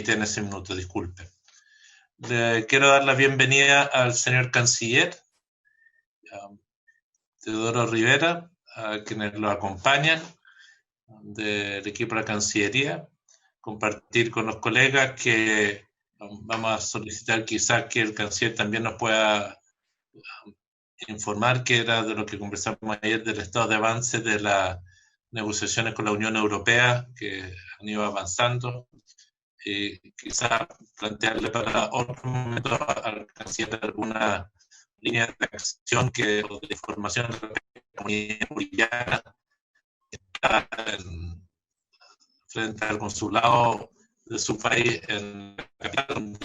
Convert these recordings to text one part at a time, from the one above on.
en ese minuto, disculpe. Le quiero dar la bienvenida al señor canciller Teodoro Rivera, a quienes lo acompañan del equipo de la Cancillería, compartir con los colegas que vamos a solicitar quizás que el canciller también nos pueda informar, que era de lo que conversamos ayer, del estado de avance de las negociaciones con la Unión Europea que han ido avanzando. Quizás plantearle para otro momento al canciller alguna línea de acción o de información de la comunidad boliviana que está frente al consulado de su país en la capital, donde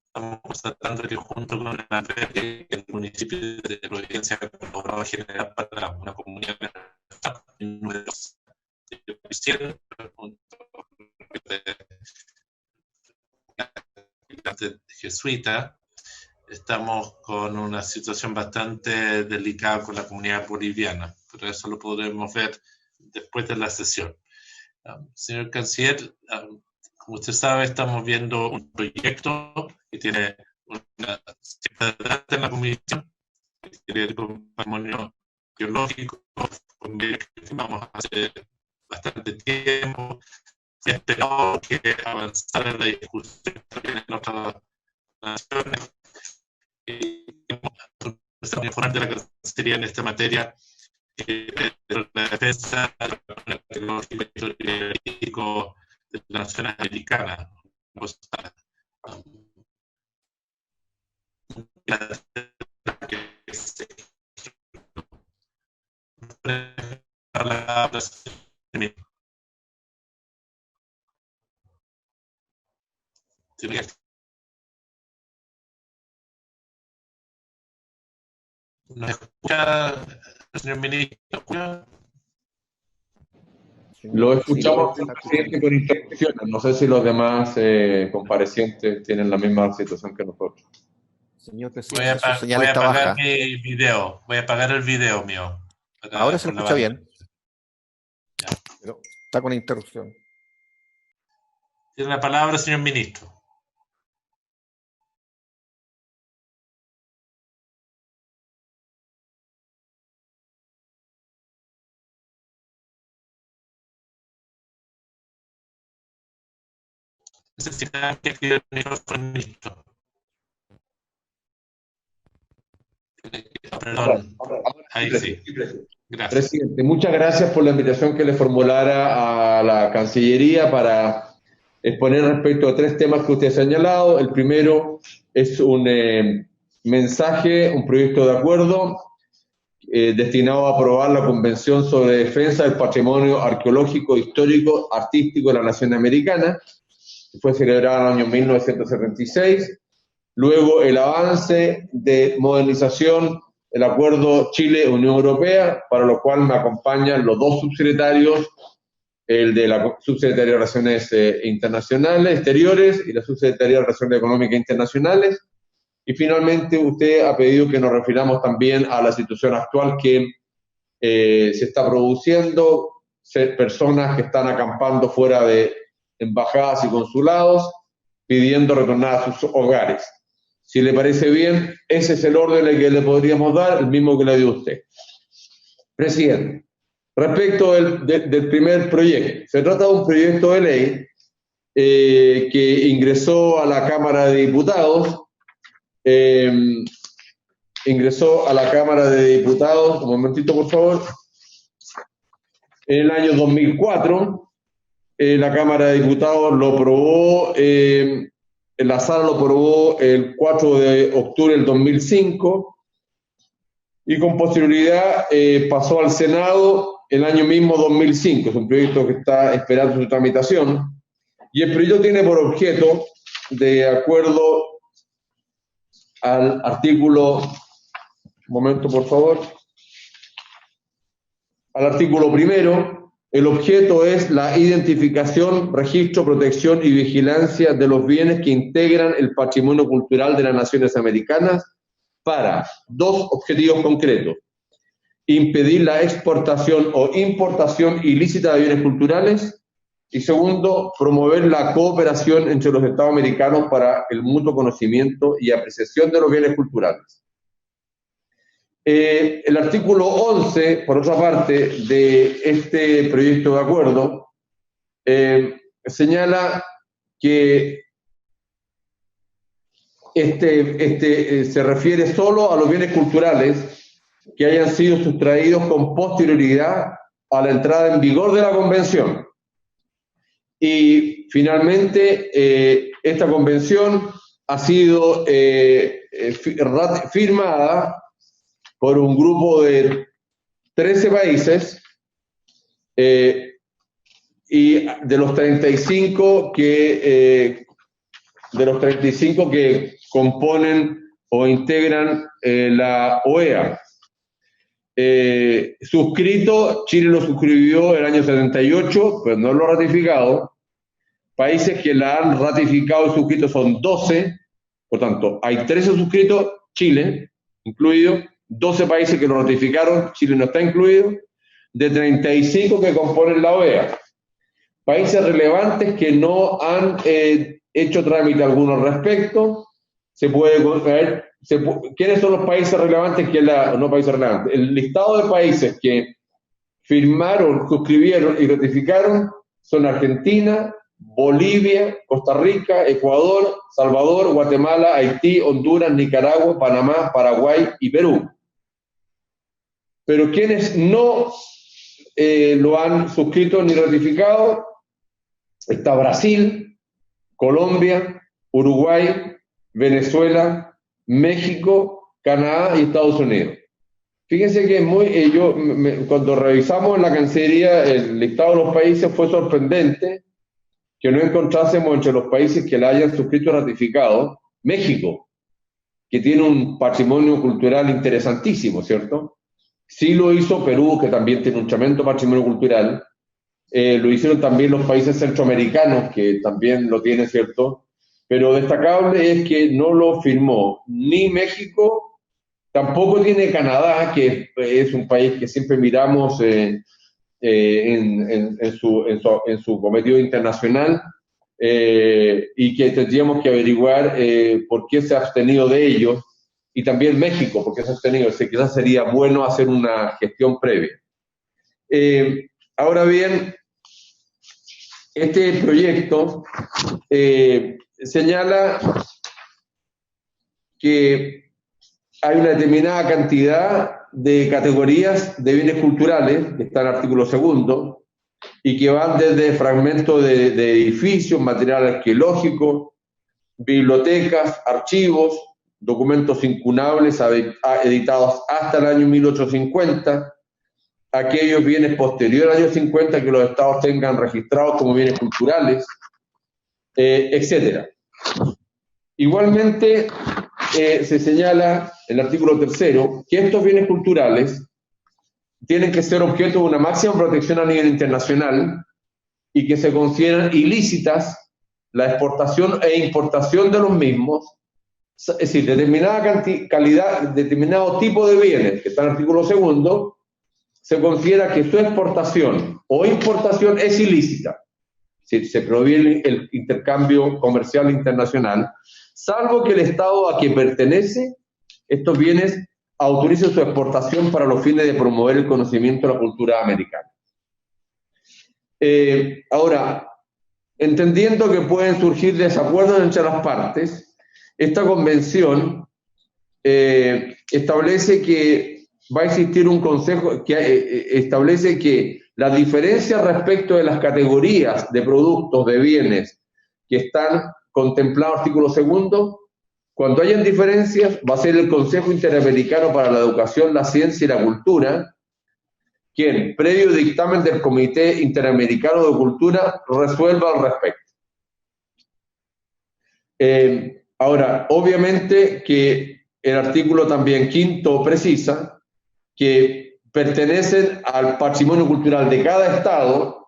estamos constatando que junto con el municipio de Providencia ha colaborado a generar para una comunidad numerosa jesuita. Estamos con una situación bastante delicada con la comunidad boliviana, pero eso lo podremos ver después de la sesión. Señor canciller, como usted sabe, estamos viendo un proyecto que tiene una cierta edad en la comisión, que tiene el patrimonio biológico, que firmamos hace bastante tiempo. Esperamos que avanzara en la discusión también en otras naciones. Estamos informando de la Cancillería en esta materia de la defensa tecnológico de las naciones americanas. ¿Nos escucha el señor ministro? Lo escuchamos, presidente, con interrupciones. No sé si los demás comparecientes tienen la misma situación que nosotros. Señor presidente, voy a apagar mi video. Voy a apagar el video mío. Ahora se lo escucha bien. Ya. Pero está con interrupción. Tiene la palabra, señor ministro. Necesitamos que active el micrófono. Perdón. Ahí sí. Gracias. Presidente, muchas gracias por la invitación que le formulara a la Cancillería para exponer respecto a 3 temas que usted ha señalado. El primero es un mensaje, un proyecto de acuerdo destinado a aprobar la Convención sobre Defensa del Patrimonio Arqueológico, Histórico, Artístico de la Nación Americana, que fue celebrada en el año 1976. Luego, el avance de modernización del acuerdo Chile-Unión Europea, para lo cual me acompañan los 2 subsecretarios, el de la Subsecretaría de Relaciones Internacionales, Exteriores, y la Subsecretaría de Relaciones Económicas Internacionales. Y finalmente, usted ha pedido que nos refiramos también a la situación actual que se está produciendo, personas que están acampando fuera de embajadas y consulados, pidiendo retornar a sus hogares. Si le parece bien, ese es el orden que le podríamos dar, el mismo que le dio usted. Presidente, respecto del primer proyecto, se trata de un proyecto de ley que ingresó a la Cámara de Diputados, un momentito por favor, en el año 2004, la Cámara de Diputados lo aprobó, la Sala lo aprobó el 4 de octubre del 2005 y con posterioridad pasó al Senado el año mismo 2005. Es un proyecto que está esperando su tramitación y el proyecto tiene por objeto, de acuerdo al artículo, un momento por favor, al artículo 1, el objeto es la identificación, registro, protección y vigilancia de los bienes que integran el patrimonio cultural de las naciones americanas para 2 objetivos concretos: impedir la exportación o importación ilícita de bienes culturales Y segundo, promover la cooperación entre los Estados americanos para el mutuo conocimiento y apreciación de los bienes culturales. El artículo 11, por otra parte, de este proyecto de acuerdo, señala que se refiere solo a los bienes culturales que hayan sido sustraídos con posterioridad a la entrada en vigor de la Convención. Y finalmente, esta Convención ha sido firmada por un grupo de 13 países y de los 35 que componen o integran la OEA. Suscrito, Chile lo suscribió el año 78, pero no lo ha ratificado. Países que la han ratificado y suscrito son 12, por tanto, hay 13 suscritos, Chile incluido, 12 países que lo ratificaron, Chile no está incluido, de 35 que componen la OEA. Países relevantes que no han hecho trámite alguno al respecto, se puede ver, ¿quiénes son los países relevantes? No países relevantes, el listado de países que firmaron, suscribieron y ratificaron son Argentina, Bolivia, Costa Rica, Ecuador, Salvador, Guatemala, Haití, Honduras, Nicaragua, Panamá, Paraguay y Perú. Pero quienes no lo han suscrito ni ratificado, está Brasil, Colombia, Uruguay, Venezuela, México, Canadá y Estados Unidos. Fíjense que cuando revisamos en la Cancillería el listado de los países fue sorprendente que no encontrásemos entre los países que la hayan suscrito y ratificado México, que tiene un patrimonio cultural interesantísimo, ¿cierto? Sí lo hizo Perú, que también tiene un tremendo patrimonio cultural. Lo hicieron también los países centroamericanos, que también lo tienen, ¿cierto? Pero destacable es que no lo firmó ni México, tampoco tiene Canadá, que es un país que siempre miramos en su cometido internacional y que tendríamos que averiguar por qué se ha abstenido de ellos, y también México, porque se ha abstenido. Quizás sería bueno hacer una gestión previa. Ahora bien, este proyecto señala que hay una determinada cantidad de categorías de bienes culturales, que está en el artículo 2, y que van desde fragmentos de edificios, material arqueológico, bibliotecas, archivos, documentos incunables editados hasta el año 1850, aquellos bienes posteriores al año 50 que los estados tengan registrados como bienes culturales, etc. Igualmente, se señala en el artículo 3 que estos bienes culturales tienen que ser objeto de una máxima protección a nivel internacional y que se consideran ilícitas la exportación e importación de los mismos, es decir, determinada calidad, determinado tipo de bienes, que está en el artículo 2, se considera que su exportación o importación es ilícita, si se prohíbe el intercambio comercial internacional, salvo que el Estado a que pertenece estos bienes autorice su exportación para los fines de promover el conocimiento de la cultura americana. Ahora, entendiendo que pueden surgir desacuerdos entre las partes, esta convención establece que va a existir un consejo que establece que la diferencia respecto de las categorías de productos, de bienes que están contemplados en el artículo 2, cuando hayan diferencias, va a ser el Consejo Interamericano para la Educación, la Ciencia y la Cultura quien, previo dictamen del Comité Interamericano de Cultura, resuelva al respecto. Ahora, obviamente que el artículo también 5 precisa que pertenecen al patrimonio cultural de cada Estado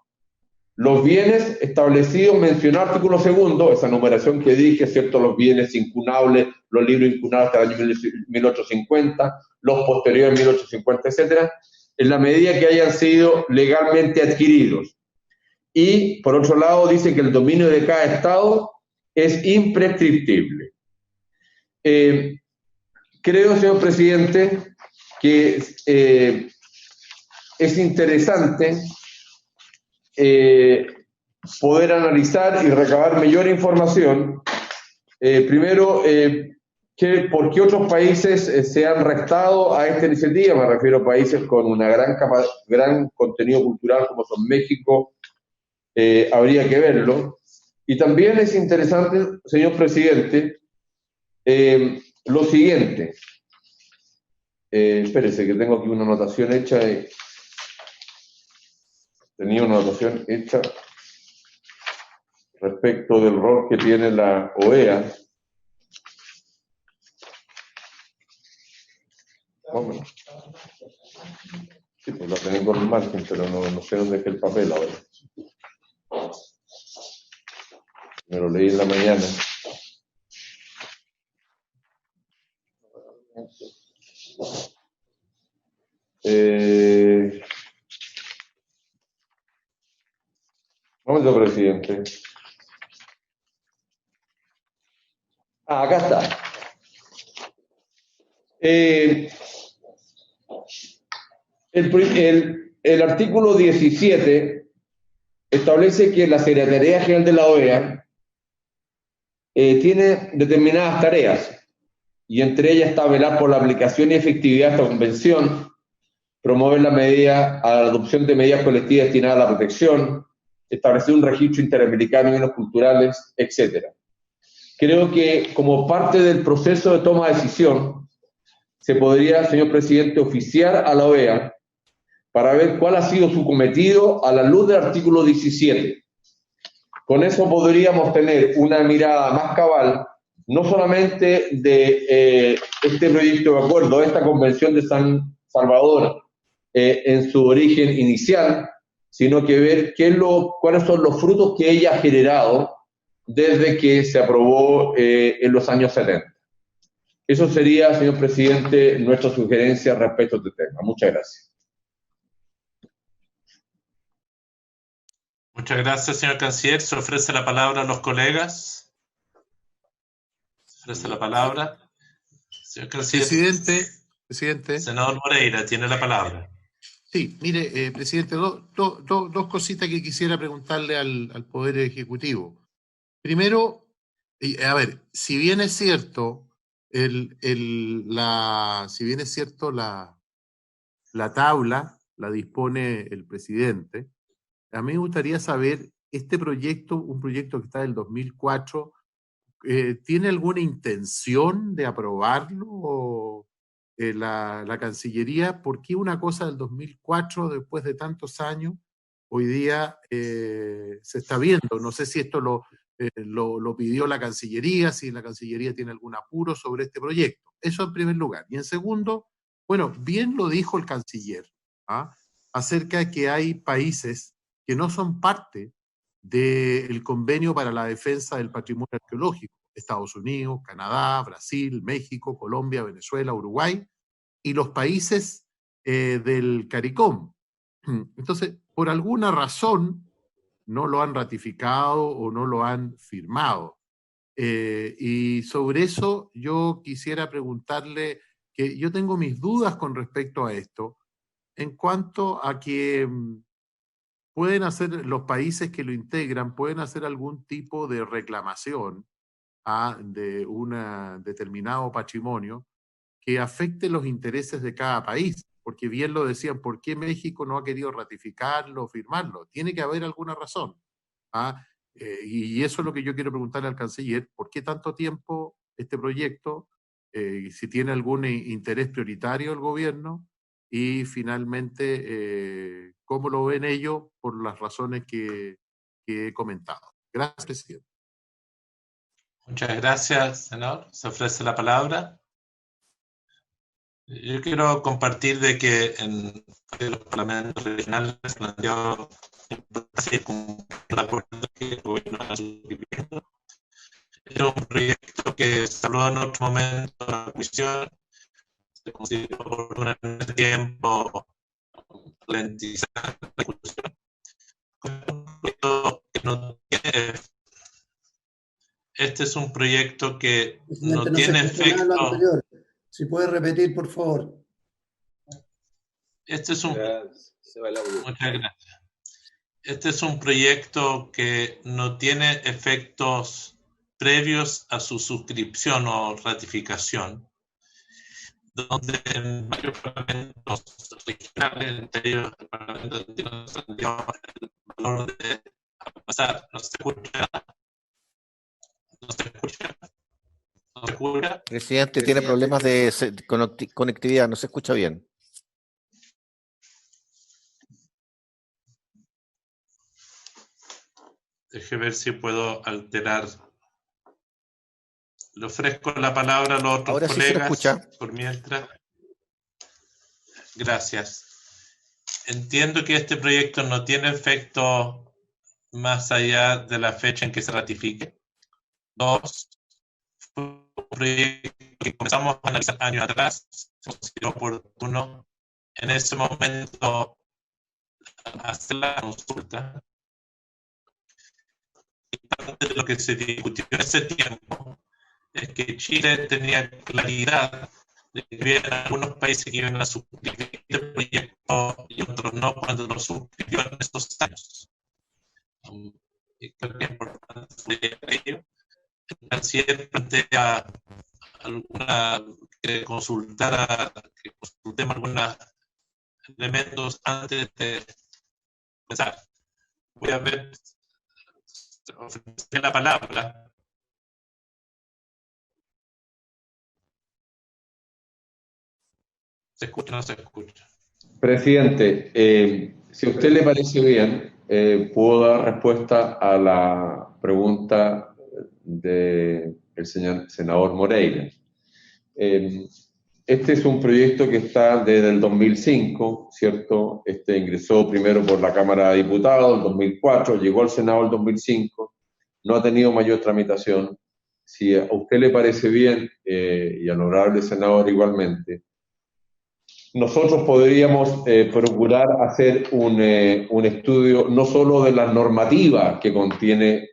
los bienes establecidos, mencionado artículo 2, esa numeración que dije, ¿cierto? Los bienes incunables, los libros incunables hasta el año 1850, los posteriores 1850, etcétera, en la medida que hayan sido legalmente adquiridos. y por otro lado dice que el dominio de cada Estado es imprescriptible. Creo, señor presidente, que es interesante poder analizar y recabar mayor información. Primero, ¿por qué otros países se han restado a esta iniciativa? Me refiero a países con una gran contenido cultural como son México. Habría que verlo. Y también es interesante, señor presidente, lo siguiente. Espérese, que tengo aquí una anotación hecha. Tenía una anotación hecha respecto del rol que tiene la OEA. Bueno, sí, pues la tengo en el margen, pero no sé dónde es el papel ahora. Me lo leí en la mañana. Momento, presidente. Acá está. El artículo 17 establece que la Secretaría General de la OEA tiene determinadas tareas, y entre ellas está velar por la aplicación y efectividad de esta convención, promover a la adopción de medidas colectivas destinadas a la protección, establecer un registro interamericano de bienes culturales, etc. Creo que como parte del proceso de toma de decisión, se podría, señor presidente, oficiar a la OEA para ver cuál ha sido su cometido a la luz del artículo 17. Con eso podríamos tener una mirada más cabal, no solamente de este proyecto de acuerdo, esta Convención de San Salvador en su origen inicial, sino que ver cuáles son los frutos que ella ha generado desde que se aprobó en los años 70. Eso sería, señor presidente, nuestra sugerencia respecto a este tema. Muchas gracias. Muchas gracias, señor canciller. Se ofrece la palabra a los colegas. Se ofrece la palabra. Señor canciller. Presidente. Senador Moreira, tiene la palabra. Sí, mire, presidente, dos cositas que quisiera preguntarle al Poder Ejecutivo. Primero, a ver, si bien es cierto, la tabla la dispone el presidente, a mí me gustaría saber, este proyecto, un proyecto que está del 2004, ¿tiene alguna intención de aprobarlo la Cancillería? ¿Por qué una cosa del 2004, después de tantos años, hoy día se está viendo? No sé si esto lo pidió la Cancillería, si la Cancillería tiene algún apuro sobre este proyecto. Eso en primer lugar. Y en segundo, bueno, bien lo dijo el canciller, acerca de que hay países que no son parte del Convenio para la Defensa del Patrimonio Arqueológico: Estados Unidos, Canadá, Brasil, México, Colombia, Venezuela, Uruguay y los países del CARICOM. Entonces, por alguna razón, no lo han ratificado o no lo han firmado. Y sobre eso yo quisiera preguntarle, que yo tengo mis dudas con respecto a esto, en cuanto a que pueden hacer los países que lo integran, pueden hacer algún tipo de reclamación de un determinado patrimonio que afecte los intereses de cada país, porque bien lo decían, ¿por qué México no ha querido ratificarlo o firmarlo? Tiene que haber alguna razón. Y eso es lo que yo quiero preguntarle al canciller: ¿por qué tanto tiempo este proyecto? Si tiene algún interés prioritario el gobierno, y finalmente, ¿cómo lo ven ellos por las razones que he comentado? Gracias, presidente. Muchas gracias, senador. Se ofrece la palabra. Yo quiero compartir de que en los parlamentos regionales se planteó el acuerdo que el gobierno ha suscrito. Era un proyecto que se habló en otro momento de la comisión, se consideró por un tiempo ralentizar la discusión. que no tiene, este es un proyecto que Presidente, no no se tiene escuchó nada de lo efecto. anterior. Si puede repetir, por favor. Este es un, Se va el audio. muchas gracias. Este es un proyecto que no tiene efectos previos a su suscripción o ratificación, donde en varios parlamentos regionales, entre ellos el Parlamento de Santiago, el valor de pasar. ¿No se escucha? ¿No se escucha? ¿No se escucha? Presidente, tiene problemas de conectividad, no se escucha bien. Deje ver si puedo alterar. Le ofrezco la palabra a los otros Ahora sí se lo colegas escucha. por mientras. Gracias. Entiendo que este proyecto no tiene efecto más allá de la fecha en que se ratifique. Dos, fue un proyecto que comenzamos a analizar años atrás, se consideró oportuno en ese momento hacer la consulta. Y parte de lo que se discutió en ese tiempo es que Chile tenía claridad de que había algunos países que iban a suscribir este proyecto y otros no cuando lo suscribió en estos años. Y creo que es importante ello. El canciller plantea que consultemos algunos elementos antes de empezar. Voy a ver, ofrecer la palabra. ¿Se escucha o no se escucha? Presidente, si a usted le parece bien, puedo dar respuesta a la pregunta del senador Moreira. Este es un proyecto que está desde el 2005, ¿cierto? Este ingresó primero por la Cámara de Diputados en 2004, llegó al Senado en 2005, no ha tenido mayor tramitación. Si a usted le parece bien, y al honorable senador igualmente, nosotros podríamos procurar hacer un estudio no solo de las normativas que contiene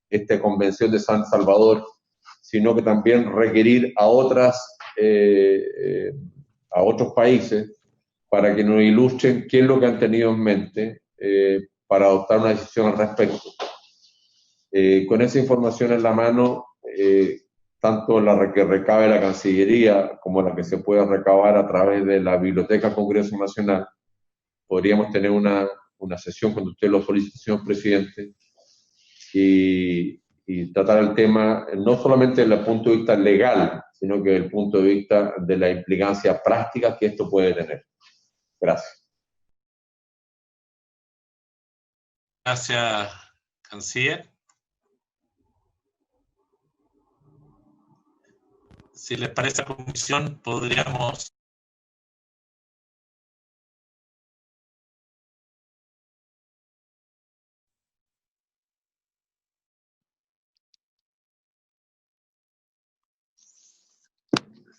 esta Convención de San Salvador, sino que también requerir a otros países para que nos ilustren qué es lo que han tenido en mente para adoptar una decisión al respecto. Con esa información en la mano, tanto la que recabe la Cancillería como la que se pueda recabar a través de la Biblioteca Congreso Nacional, podríamos tener una sesión cuando usted lo solicite, señor presidente, y tratar el tema no solamente desde el punto de vista legal, sino que desde el punto de vista de la implicancia práctica que esto puede tener. Gracias. Gracias, canciller. Si les parece a la comisión, podríamos...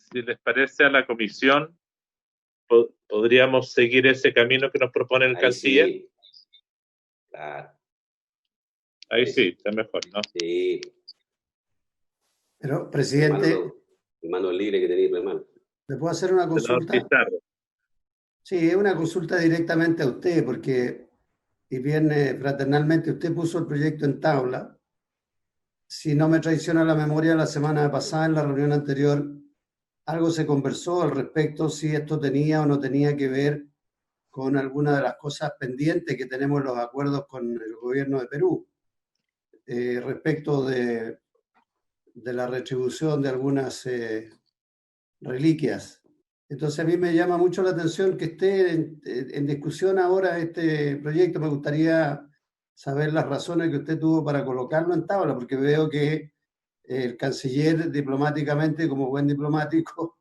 Si les parece a la comisión, podríamos seguir ese camino que nos propone el canciller. Sí. Claro. Ahí sí, está mejor, ¿no? Sí. Pero, presidente, Mano libre que tenía hermano. ¿le puedo hacer una consulta? Sí, es una consulta directamente a usted, porque, y bien fraternalmente, usted puso el proyecto en tabla. Si no me traiciona la memoria, la semana pasada, en la reunión anterior, algo se conversó al respecto, si esto tenía o no tenía que ver con alguna de las cosas pendientes que tenemos en los acuerdos con el gobierno de Perú, respecto de la retribución de algunas reliquias. Entonces a mí me llama mucho la atención que esté en discusión ahora este proyecto. Me gustaría saber las razones que usted tuvo para colocarlo en tabla, porque veo que el canciller diplomáticamente, como buen diplomático,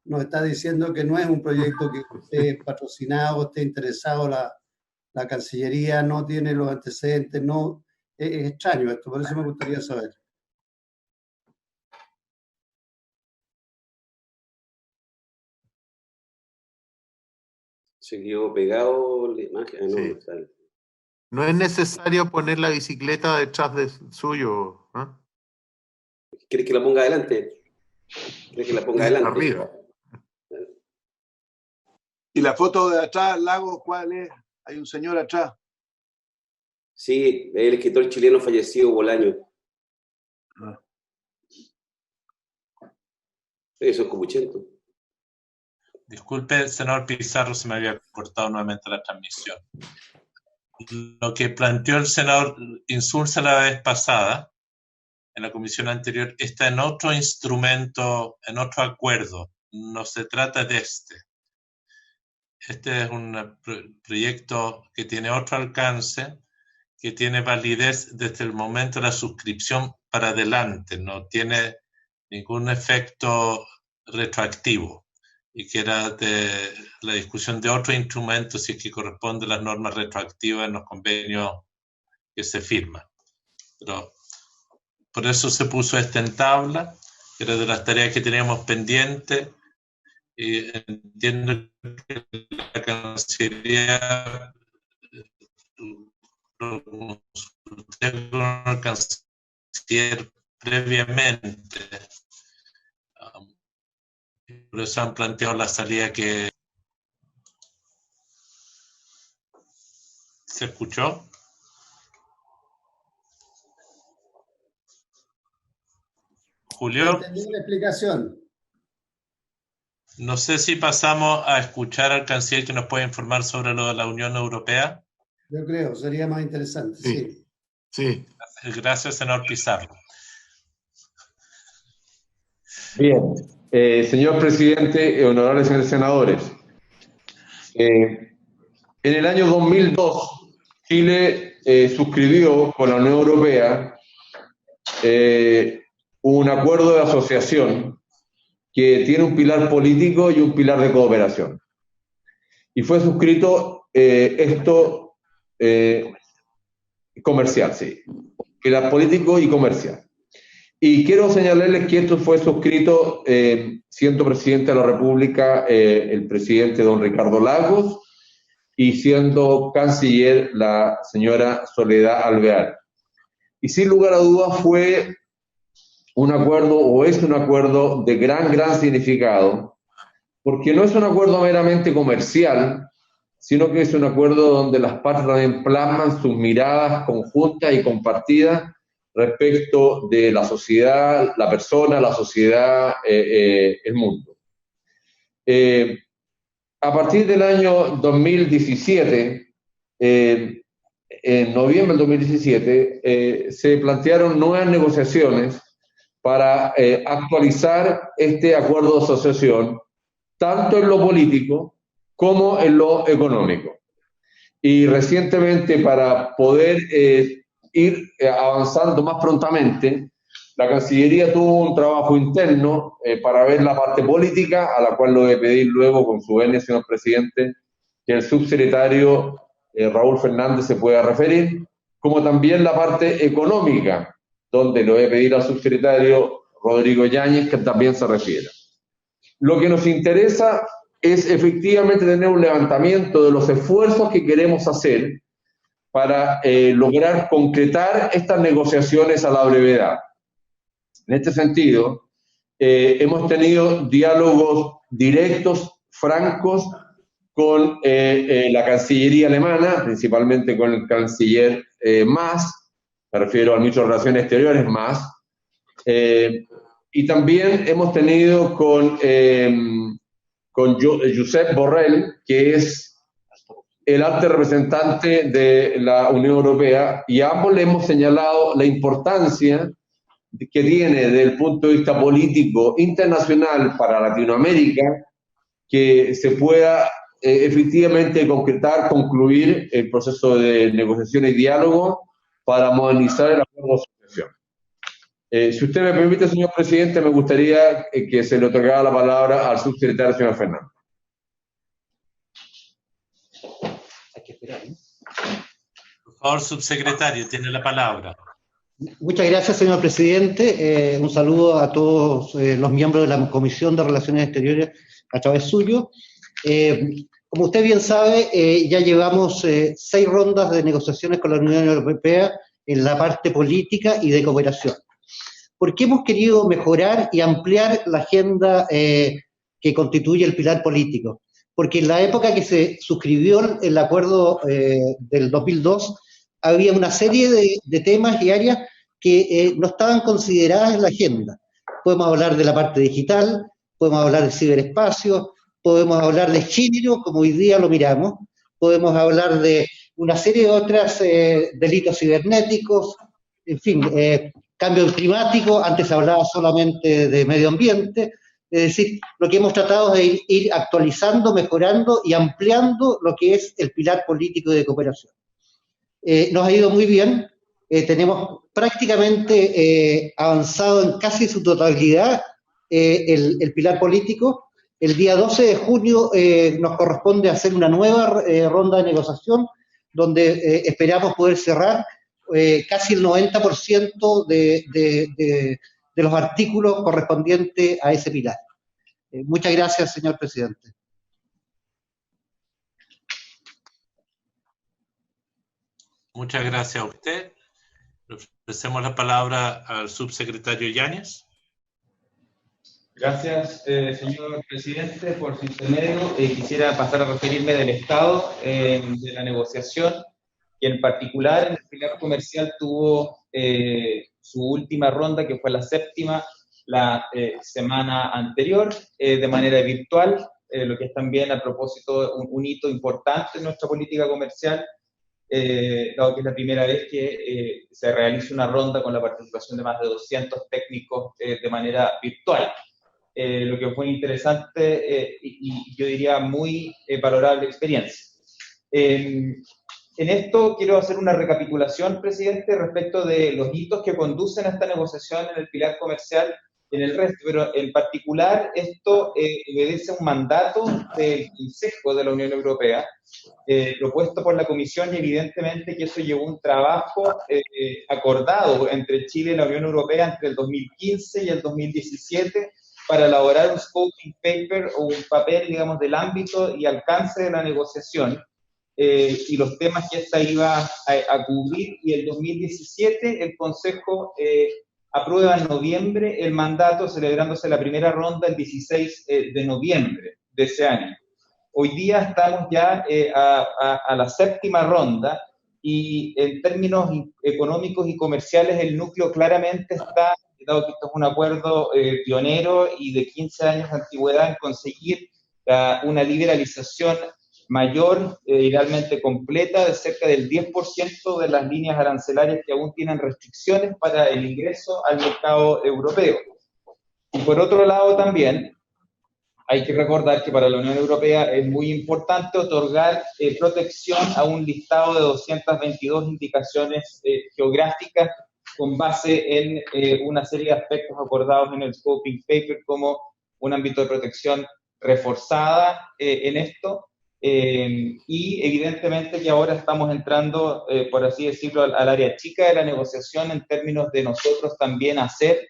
nos está diciendo que no es un proyecto que esté patrocinado, esté interesado la Cancillería, no tiene los antecedentes, no, es extraño esto, por eso me gustaría saber. Se quedó pegado la imagen, no, Sí. no sale. No es necesario poner la bicicleta detrás de suyo. ¿Quieres que la ponga adelante? ¿Quieres que la ponga adelante? Arriba. ¿Y la foto de atrás, Lago, cuál es? Hay un señor atrás. Sí, el escritor chileno fallecido Bolaño. Eso es Copuchento. Disculpe, senador Pizarro, se me había cortado nuevamente la transmisión. Lo que planteó el senador Insulza la vez pasada, en la comisión anterior, está en otro instrumento, en otro acuerdo. No se trata de este. Este es un proyecto que tiene otro alcance, que tiene validez desde el momento de la suscripción para adelante, no tiene ningún efecto retroactivo, y que era de la discusión de otro instrumento, si es que corresponde a las normas retroactivas en los convenios que se firman. Pero por eso se puso esto en tabla, que era de las tareas que teníamos pendientes, y entiendo que la Cancillería lo consulté con el canciller previamente. Por eso han planteado la salida que... ¿Se escuchó? Julio. Entendí la explicación. No sé si pasamos a escuchar al canciller que nos puede informar sobre lo de la Unión Europea. Yo creo, sería más interesante, sí. Sí. Gracias, senador Pizarro. Bien, señor presidente, honorables señores senadores. En el año 2002, Chile suscribió con la Unión Europea un acuerdo de asociación que tiene un pilar político y un pilar de cooperación. Y fue suscrito comercial, sí. Pilar político y comercial. Y quiero señalarles que esto fue suscrito siendo presidente de la República el presidente don Ricardo Lagos y siendo canciller la señora Soledad Alvear. Y sin lugar a dudas fue un acuerdo, o es un acuerdo de gran significado, porque no es un acuerdo meramente comercial, sino que es un acuerdo donde las partes también plasman sus miradas conjuntas y compartidas respecto de la sociedad, la persona, la sociedad, el mundo. A partir del año 2017, en noviembre del 2017, se plantearon nuevas negociaciones para actualizar este acuerdo de asociación, tanto en lo político como en lo económico. Y recientemente, para poder ir avanzando más prontamente, la Cancillería tuvo un trabajo interno para ver la parte política, a la cual lo voy a pedir luego, con su venia, señor presidente, que el subsecretario Raúl Fernández se pueda referir, como también la parte económica, donde le voy a pedir al subsecretario Rodrigo Yáñez que también se refiera. Lo que nos interesa es efectivamente tener un levantamiento de los esfuerzos que queremos hacer para lograr concretar estas negociaciones a la brevedad. En este sentido, hemos tenido diálogos directos, francos, con la Cancillería alemana, principalmente con el canciller Maass, me refiero al ministro de Relaciones Exteriores, Maass, y también hemos tenido con Josep Borrell, que es el alto representante de la Unión Europea, y a ambos le hemos señalado la importancia que tiene desde el punto de vista político internacional para Latinoamérica que se pueda efectivamente concretar, concluir el proceso de negociación y diálogo para modernizar el acuerdo de asociación. Si usted me permite, señor presidente, me gustaría que se le otorgara la palabra al subsecretario, señor Fernández. Hay que esperar, ¿no? Por favor, subsecretario, tiene la palabra. Muchas gracias, señor presidente. Un saludo a todos los miembros de la Comisión de Relaciones Exteriores a través suyo. Como usted bien sabe, ya llevamos 6 rondas de negociaciones con la Unión Europea en la parte política y de cooperación. ¿Por qué hemos querido mejorar y ampliar la agenda que constituye el pilar político? Porque en la época que se suscribió el acuerdo del 2002, había una serie de temas y áreas que no estaban consideradas en la agenda. Podemos hablar de la parte digital, podemos hablar de ciberespacio, podemos hablar de género, como hoy día lo miramos, podemos hablar de una serie de otros delitos cibernéticos, en fin, cambio climático, antes se hablaba solamente de medio ambiente, es decir, lo que hemos tratado es de ir actualizando, mejorando y ampliando lo que es el pilar político de cooperación. Nos ha ido muy bien, tenemos prácticamente avanzado en casi su totalidad el pilar político. El día 12 de junio nos corresponde hacer una nueva ronda de negociación donde esperamos poder cerrar casi el 90% de los artículos correspondientes a ese pilar. Muchas gracias, señor presidente. Muchas gracias a usted. Le ofrecemos la palabra al subsecretario Yáñez. Gracias, señor presidente, por su intermedio. Quisiera pasar a referirme del estado de la negociación, y en particular en el pilar comercial tuvo su última ronda, que fue la séptima, la semana anterior, de manera virtual, lo que es también a propósito un hito importante en nuestra política comercial, dado que es la primera vez que se realiza una ronda con la participación de más de 200 técnicos de manera virtual. Lo que fue interesante y yo diría muy valorable experiencia. En esto quiero hacer una recapitulación, presidente, respecto de los hitos que conducen a esta negociación en el pilar comercial y en el resto, pero en particular esto obedece a un mandato del Consejo de la Unión Europea, propuesto por la Comisión, y evidentemente que eso llevó un trabajo acordado entre Chile y la Unión Europea entre el 2015 y el 2017, para elaborar un scoping paper o un papel, digamos, del ámbito y alcance de la negociación y los temas que esta iba a cubrir. Y el 2017 el Consejo aprueba en noviembre el mandato, celebrándose la primera ronda el 16 de noviembre de ese año. Hoy día estamos ya a la séptima ronda y en términos económicos y comerciales el núcleo claramente está, dado que esto es un acuerdo pionero y de 15 años de antigüedad, en conseguir una liberalización mayor y realmente completa de cerca del 10% de las líneas arancelarias que aún tienen restricciones para el ingreso al mercado europeo. Y por otro lado también hay que recordar que para la Unión Europea es muy importante otorgar protección a un listado de 222 indicaciones geográficas con base en una serie de aspectos acordados en el scoping paper, como un ámbito de protección reforzada en esto, y evidentemente que ahora estamos entrando, por así decirlo, al área chica de la negociación, en términos de nosotros también hacer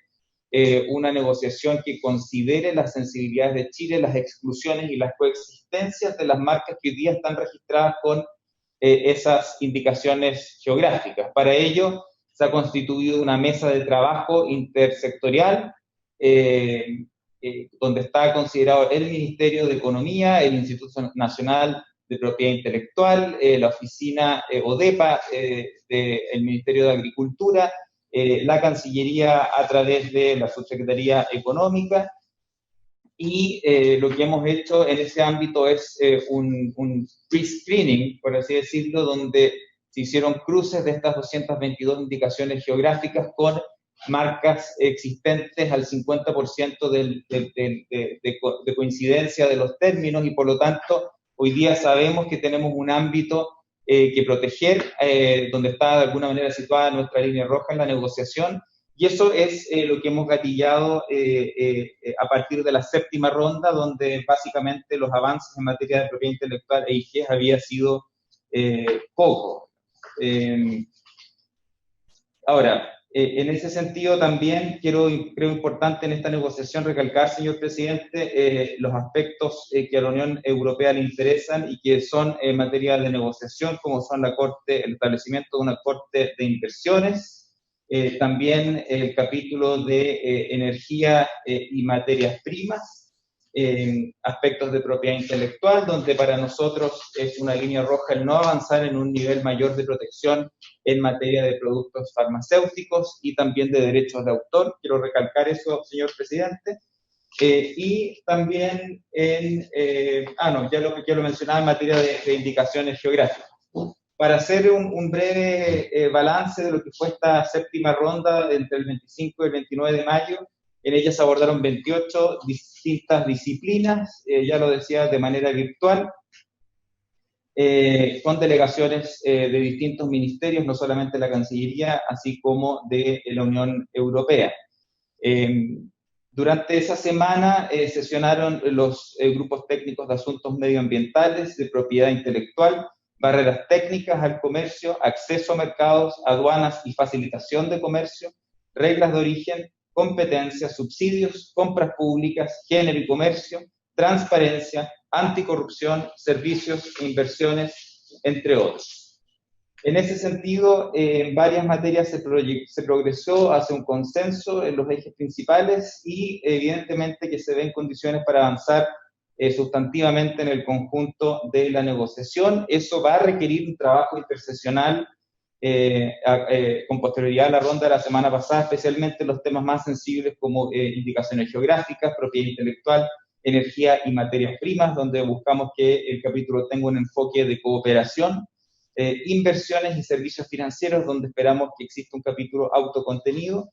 una negociación que considere las sensibilidades de Chile, las exclusiones y las coexistencias de las marcas que hoy día están registradas con esas indicaciones geográficas. Para ello se ha constituido una mesa de trabajo intersectorial donde está considerado el Ministerio de Economía, el Instituto Nacional de Propiedad Intelectual, la oficina ODEPA del Ministerio de Agricultura, la Cancillería a través de la Subsecretaría Económica, y lo que hemos hecho en ese ámbito es un pre-screening, por así decirlo, donde se hicieron cruces de estas 222 indicaciones geográficas con marcas existentes al 50% de coincidencia de los términos, y por lo tanto hoy día sabemos que tenemos un ámbito que proteger, donde está de alguna manera situada nuestra línea roja en la negociación, y eso es lo que hemos gatillado a partir de la séptima ronda, donde básicamente los avances en materia de propiedad intelectual e IG había sido poco. Ahora, En ese sentido también creo importante en esta negociación recalcar, señor presidente, los aspectos que a la Unión Europea le interesan y que son en materia de negociación, como son el establecimiento de una corte de inversiones, también el capítulo de energía y materias primas, aspectos de propiedad intelectual, donde para nosotros es una línea roja el no avanzar en un nivel mayor de protección en materia de productos farmacéuticos y también de derechos de autor. Quiero recalcar eso, señor presidente. Y también ya lo mencionaba en materia de indicaciones geográficas. Para hacer un breve balance de lo que fue esta séptima ronda entre el 25 y el 29 de mayo, en ella se abordaron 28 distintas disciplinas, ya lo decía, de manera virtual, con delegaciones de distintos ministerios, no solamente de la Cancillería, así como de la Unión Europea. Durante esa semana sesionaron los grupos técnicos de asuntos medioambientales, de propiedad intelectual, barreras técnicas al comercio, acceso a mercados, aduanas y facilitación de comercio, reglas de origen, competencia, subsidios, compras públicas, género y comercio, transparencia, anticorrupción, servicios e inversiones, entre otros. En ese sentido, en varias materias se progresó hacia un consenso en los ejes principales y evidentemente que se ven condiciones para avanzar sustantivamente en el conjunto de la negociación. Eso va a requerir un trabajo interseccional con posterioridad a la ronda de la semana pasada, especialmente los temas más sensibles como indicaciones geográficas, propiedad intelectual, energía y materias primas, donde buscamos que el capítulo tenga un enfoque de cooperación, inversiones y servicios financieros, donde esperamos que exista un capítulo autocontenido,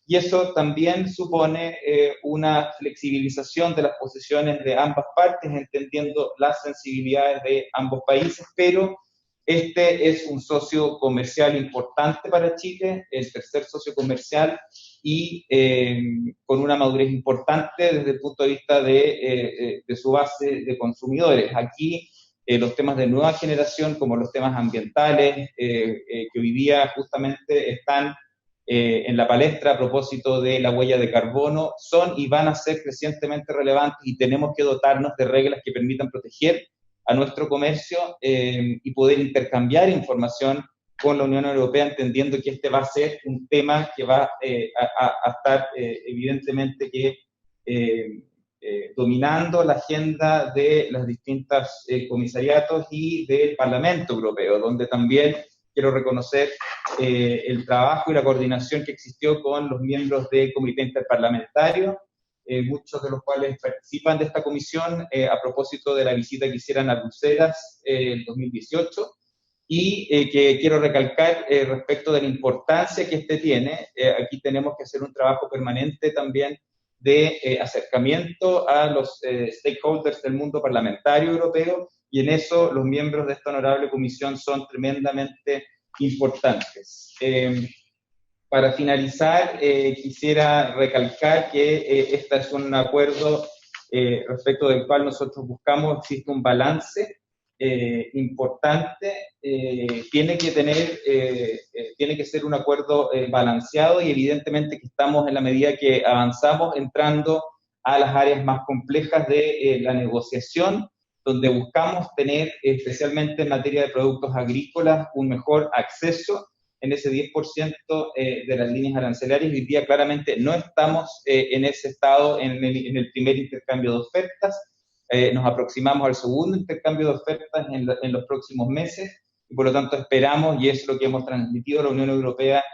y eso también supone una flexibilización de las posiciones de ambas partes, entendiendo las sensibilidades de ambos países, pero este es un socio comercial importante para Chile, el tercer socio comercial, y con una madurez importante desde el punto de vista de su base de consumidores. Aquí los temas de nueva generación, como los temas ambientales, que hoy día justamente están en la palestra a propósito de la huella de carbono, son y van a ser crecientemente relevantes y tenemos que dotarnos de reglas que permitan proteger a nuestro comercio y poder intercambiar información con la Unión Europea, entendiendo que este va a ser un tema que va a estar evidentemente que dominando la agenda de los distintos comisariatos y del Parlamento Europeo, donde también quiero reconocer el trabajo y la coordinación que existió con los miembros del Comité Interparlamentario, muchos de los cuales participan de esta comisión a propósito de la visita que hicieron a Bruselas en 2018, y que quiero recalcar respecto de la importancia que este tiene. Aquí tenemos que hacer un trabajo permanente también de acercamiento a los stakeholders del mundo parlamentario europeo, y en eso los miembros de esta honorable comisión son tremendamente importantes. Para finalizar, quisiera recalcar que este es un acuerdo respecto del cual nosotros buscamos, existe un balance importante, tiene que ser un acuerdo balanceado, y evidentemente que estamos en la medida que avanzamos entrando a las áreas más complejas de la negociación, donde buscamos tener, especialmente en materia de productos agrícolas, un mejor acceso en ese 10% de las líneas arancelarias. Hoy día claramente no estamos en ese estado en el primer intercambio de ofertas. Nos aproximamos al segundo intercambio de ofertas en los próximos meses, y por lo tanto esperamos, y es lo que hemos transmitido a la Unión Europea,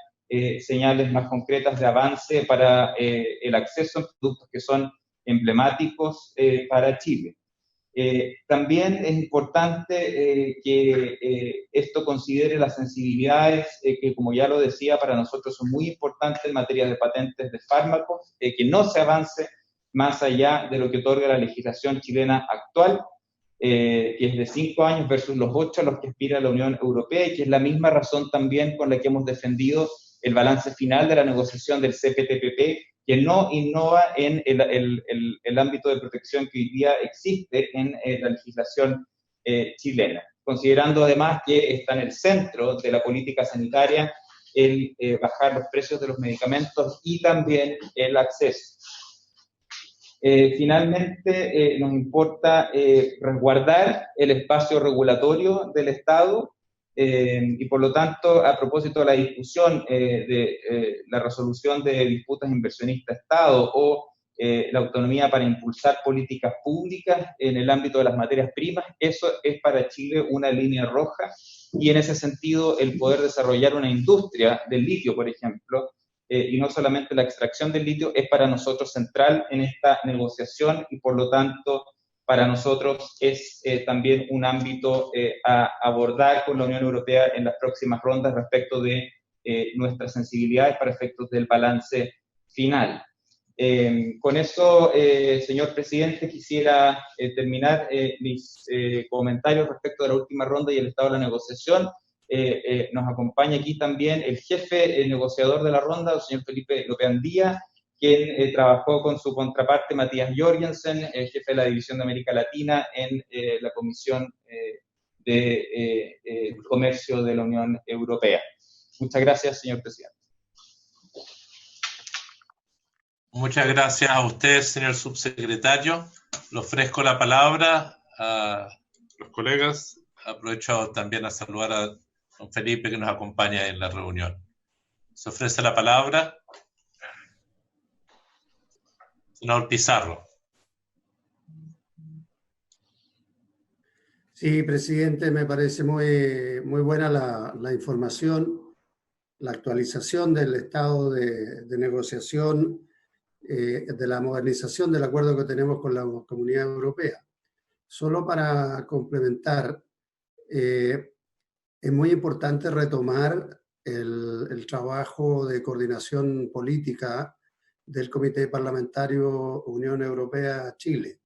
señales más concretas de avance para el acceso a productos que son emblemáticos para Chile. También es importante que esto considere las sensibilidades que, como ya lo decía, para nosotros son muy importantes en materia de patentes de fármacos, que no se avance más allá de lo que otorga la legislación chilena actual, que es de 5 años versus los 8 a los que aspira la Unión Europea, y que es la misma razón también con la que hemos defendido el balance final de la negociación del CPTPP, que no innova en el ámbito de protección que hoy día existe en la legislación chilena, considerando además que está en el centro de la política sanitaria el bajar los precios de los medicamentos y también el acceso. Finalmente, nos importa resguardar el espacio regulatorio del Estado y, por lo tanto, a propósito de la discusión de la resolución de disputas inversionista-Estado o la autonomía para impulsar políticas públicas en el ámbito de las materias primas, eso es para Chile una línea roja, y en ese sentido el poder desarrollar una industria del litio, por ejemplo, y no solamente la extracción del litio, es para nosotros central en esta negociación, y por lo tanto para nosotros es también un ámbito a abordar con la Unión Europea en las próximas rondas respecto de nuestras sensibilidades para efectos del balance final. Con eso, señor presidente, quisiera terminar mis comentarios respecto de la última ronda y el estado de la negociación. Nos acompaña aquí también el jefe negociador de la ronda, el señor Felipe Lopeandía, quien trabajó con su contraparte Matías Jorgensen, jefe de la División de América Latina en la Comisión de Comercio de la Unión Europea. Muchas gracias, señor presidente. Muchas gracias a usted, señor subsecretario. Le ofrezco la palabra a los colegas. Aprovecho también a saludar a don Felipe, que nos acompaña en la reunión. Se ofrece la palabra. Senador Pizarro. Sí, presidente, me parece muy buena la información, la actualización del estado de negociación, de la modernización del acuerdo que tenemos con la Comunidad Europea. Solo para complementar, es muy importante retomar el trabajo de coordinación política del Comité Parlamentario Unión Europea-Chile,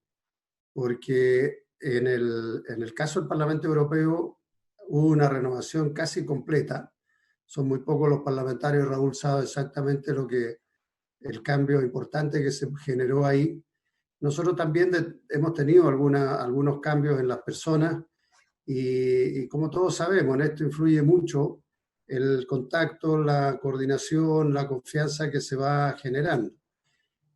porque en el caso del Parlamento Europeo hubo una renovación casi completa. Son muy pocos los parlamentarios, Raúl sabe exactamente el cambio importante que se generó ahí. Nosotros también hemos tenido algunos cambios en las personas y como todos sabemos, en esto influye mucho el contacto, la coordinación, la confianza que se va generando.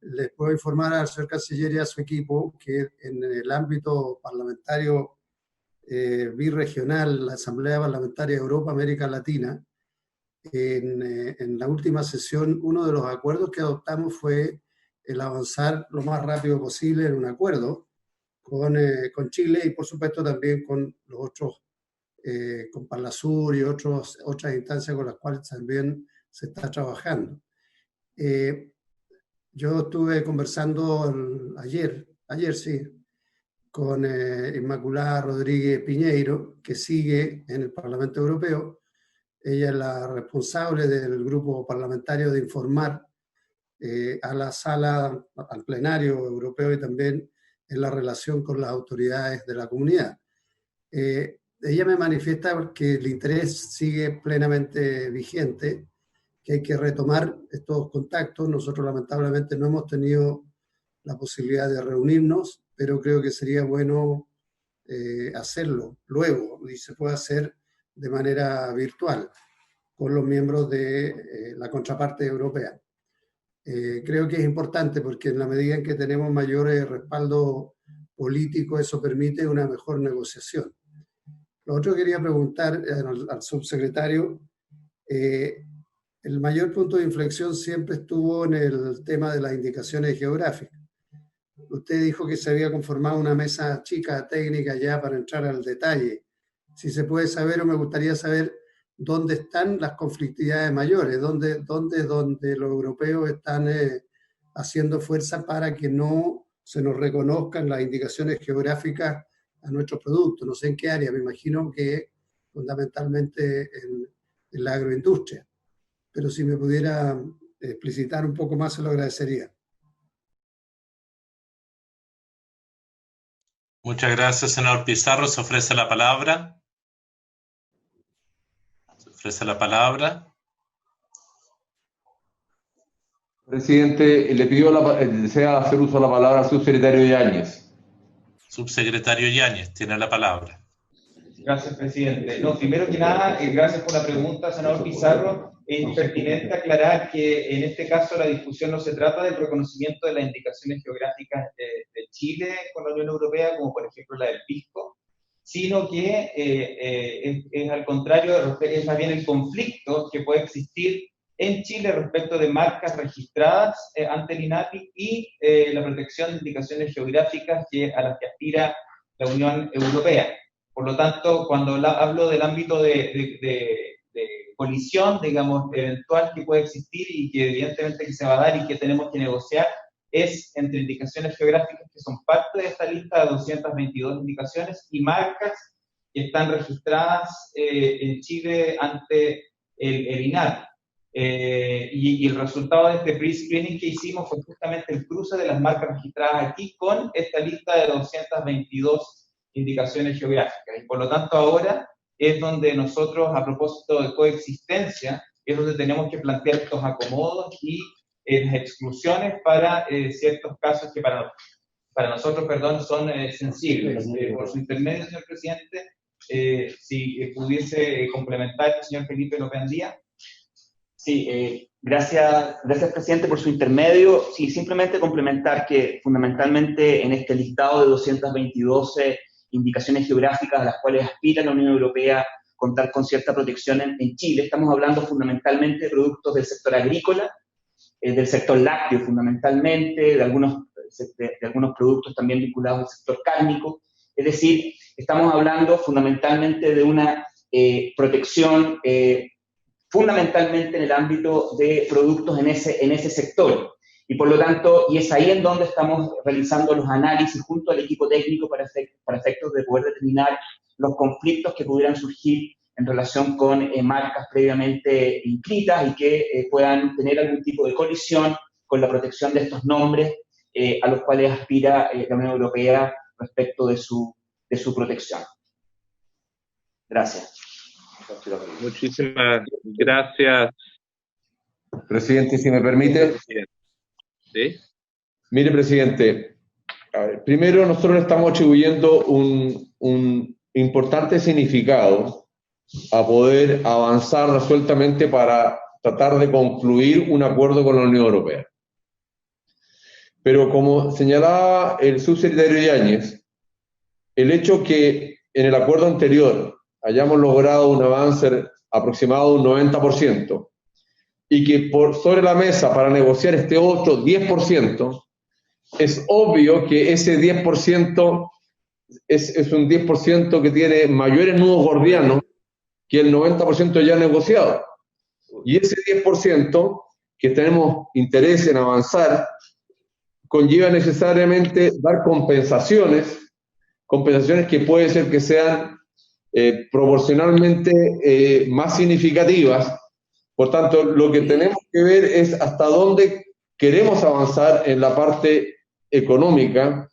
Les puedo informar al señor Canciller y a su equipo que en el ámbito parlamentario birregional, la Asamblea Parlamentaria de Europa, América Latina, en la última sesión, uno de los acuerdos que adoptamos fue el avanzar lo más rápido posible en un acuerdo con Chile y por supuesto también con los otros, con Parlasur y otras instancias con las cuales también se está trabajando. Yo estuve conversando ayer sí, con Inmaculada Rodríguez Piñeiro, que sigue en el Parlamento Europeo. Ella es la responsable del grupo parlamentario de informar a la sala, al plenario europeo y también en la relación con las autoridades de la comunidad. Ella me manifiesta que el interés sigue plenamente vigente, que hay que retomar estos contactos. Nosotros lamentablemente no hemos tenido la posibilidad de reunirnos, pero creo que sería bueno hacerlo luego, y se puede hacer de manera virtual con los miembros de la contraparte europea. Creo que es importante porque en la medida en que tenemos mayor respaldo político, eso permite una mejor negociación. Lo otro que quería preguntar al subsecretario, el mayor punto de inflexión siempre estuvo en el tema de las indicaciones geográficas. Usted dijo que se había conformado una mesa chica técnica ya para entrar al detalle. Si se puede saber, o me gustaría saber dónde están las conflictividades mayores, dónde los europeos están haciendo fuerza para que no se nos reconozcan las indicaciones geográficas a nuestros productos. No sé en qué área, me imagino que fundamentalmente en la agroindustria. Pero si me pudiera explicitar un poco más, se lo agradecería. Muchas gracias, senador Pizarro. Se ofrece la palabra. Se ofrece la palabra. Presidente, le pido desea hacer uso de la palabra al subsecretario Yáñez. Subsecretario Yáñez, tiene la palabra. Gracias, presidente. No, primero que nada, gracias por la pregunta, senador Pizarro. es pertinente aclarar que en este caso la discusión no se trata del reconocimiento de las indicaciones geográficas de Chile con la Unión Europea, como por ejemplo la del pisco, sino que es al contrario, es más bien el conflicto que puede existir en Chile respecto de marcas registradas ante el INAPI y la protección de indicaciones geográficas a las que aspira la Unión Europea. Por lo tanto, cuando hablo del ámbito de colisión, digamos, eventual que puede existir y que evidentemente que se va a dar y que tenemos que negociar, es entre indicaciones geográficas que son parte de esta lista de 222 indicaciones y marcas que están registradas en Chile ante el INAPI. Y el resultado de este pre-screening que hicimos fue justamente el cruce de las marcas registradas aquí con esta lista de 222 indicaciones geográficas. Y por lo tanto ahora es donde nosotros, a propósito de coexistencia, es donde tenemos que plantear estos acomodos y las exclusiones para ciertos casos que para nosotros, son sensibles. Por su intermedio, señor presidente, si pudiese complementar el señor Felipe López Díaz. Sí, gracias, presidente, por su intermedio. Sí, simplemente complementar que fundamentalmente en este listado de 222 indicaciones geográficas a las cuales aspira la Unión Europea contar con cierta protección en Chile, estamos hablando fundamentalmente de productos del sector agrícola, del sector lácteo fundamentalmente, de algunos productos también vinculados al sector cárnico. Es decir, estamos hablando fundamentalmente de una protección fundamentalmente en el ámbito de productos en ese sector. Y por lo tanto, y es ahí en donde estamos realizando los análisis junto al equipo técnico para efectos de poder determinar los conflictos que pudieran surgir en relación con marcas previamente inscritas y que puedan tener algún tipo de colisión con la protección de estos nombres a los cuales aspira la Unión Europea respecto de su protección. Gracias. Muchísimas gracias. Presidente, si me permite. ¿Sí? Mire, presidente, primero nosotros le estamos atribuyendo un importante significado a poder avanzar resueltamente para tratar de concluir un acuerdo con la Unión Europea. Pero como señalaba el subsecretario Yáñez, el hecho que en el acuerdo anterior hayamos logrado un avance aproximado de un 90%, y que sobre la mesa para negociar este otro 10%, es obvio que ese 10% es un 10% que tiene mayores nudos gordianos que el 90% ya negociado. Y ese 10% que tenemos interés en avanzar conlleva necesariamente dar compensaciones que puede ser que sean proporcionalmente más significativas. Por tanto, lo que tenemos que ver es hasta dónde queremos avanzar en la parte económica